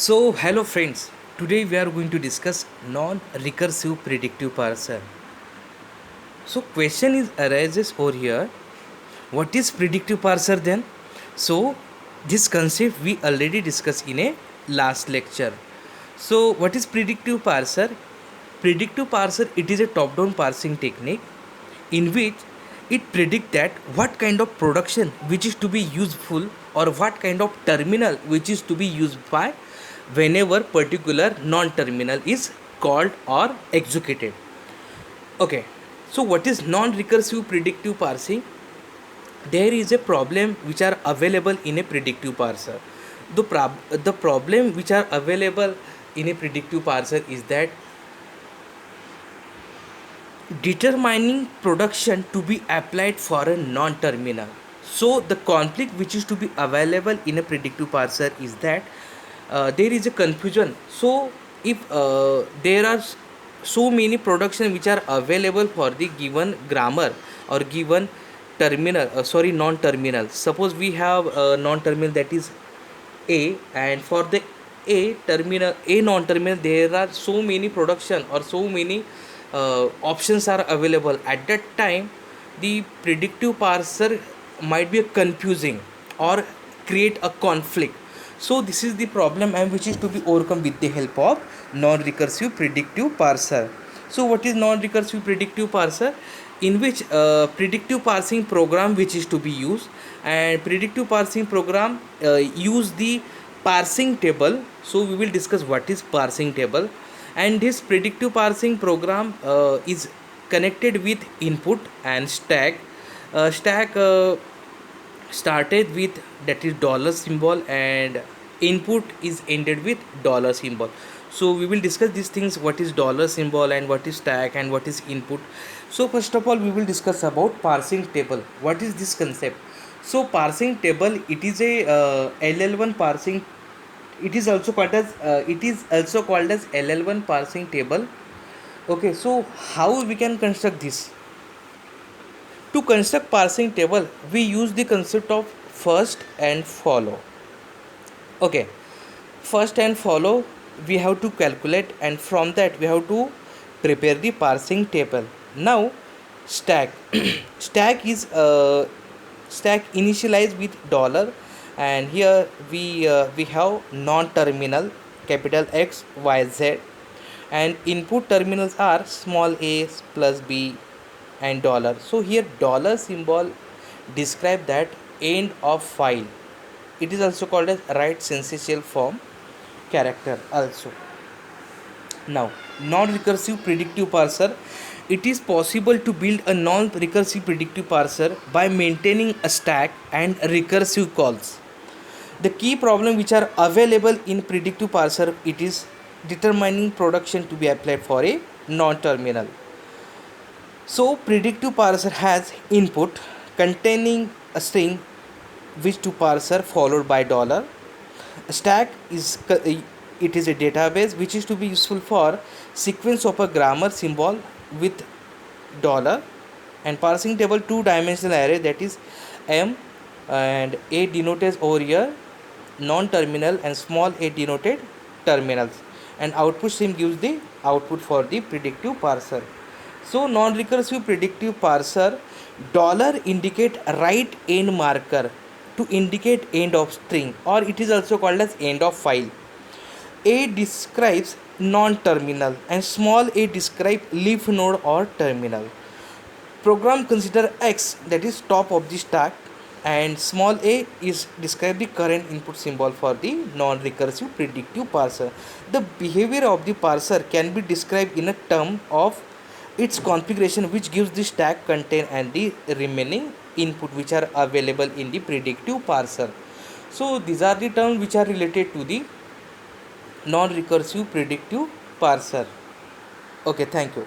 So, hello friends. Today we are going to discuss non-recursive predictive parser. So, question is arises over here. What is predictive parser then? So, this concept we already discussed in a last lecture. So, what is predictive parser? Predictive parser, it is a top-down parsing technique in which it predicts that what kind of production which is to be useful or what kind of terminal which is to be used by whenever particular non-terminal is called or executed. Okay, so what is non-recursive predictive parsing? There is a problem which are available in a predictive parser. The problem which are available in a predictive parser is that determining production to be applied for a non-terminal. So the conflict which is to be available in a predictive parser is that there is a confusion. So if there are so many production which are available for the given grammar or given terminal, non-terminal. Suppose we have a non-terminal that is a, and for the a non-terminal there are so many production or so many options are available. At that time the predictive parser might be confusing or create a conflict. So this is the problem and which is to be overcome with the help of non-recursive predictive parser. So what is non-recursive predictive parser? In which predictive parsing program which is to be used, and predictive parsing program use the parsing table. So we will discuss what is parsing table, and this predictive parsing program is connected with input and stack. Stack started with that is dollar symbol, and input is ended with dollar symbol. So we will discuss these things, what is dollar symbol and what is stack and what is input. So first of all we will discuss about parsing table. What is this concept? So parsing table, it is a ll1 parsing. It is also called as ll1 parsing table. Okay, so how we can construct this? To construct parsing table, we use the concept of first and follow. Okay, first and follow we have to calculate, and from that we have to prepare the parsing table. Now, stack. Stack initialized with dollar, and here we have non-terminal capital X Y Z, and input terminals are small a plus b and dollar. So here dollar symbol describe that end of file. It is also called as write sensational form character also. Now, non-recursive predictive parser. It is possible to build a non-recursive predictive parser by maintaining a stack and recursive calls. The key problem which are available in predictive parser, it is determining production to be applied for a non-terminal. So predictive parser has input containing a string which to parser followed by dollar. Stack is it is a database which is to be useful for sequence of a grammar symbol with dollar, and parsing table two-dimensional array, that is m, and a denoted over here non-terminal and small a denoted terminals, and output stream gives the output for the predictive parser. So non-recursive predictive parser, dollar indicate right end marker to indicate end of string, or it is also called as end of file. A describes non-terminal and small a describe leaf node or terminal. Program consider X, that is top of the stack, and small a is describe the current input symbol for the non-recursive predictive parser. The behavior of the parser can be described in a term of its configuration, which gives the stack content and the remaining input which are available in the predictive parser. So these are the terms which are related to the non-recursive predictive parser. Okay, thank you.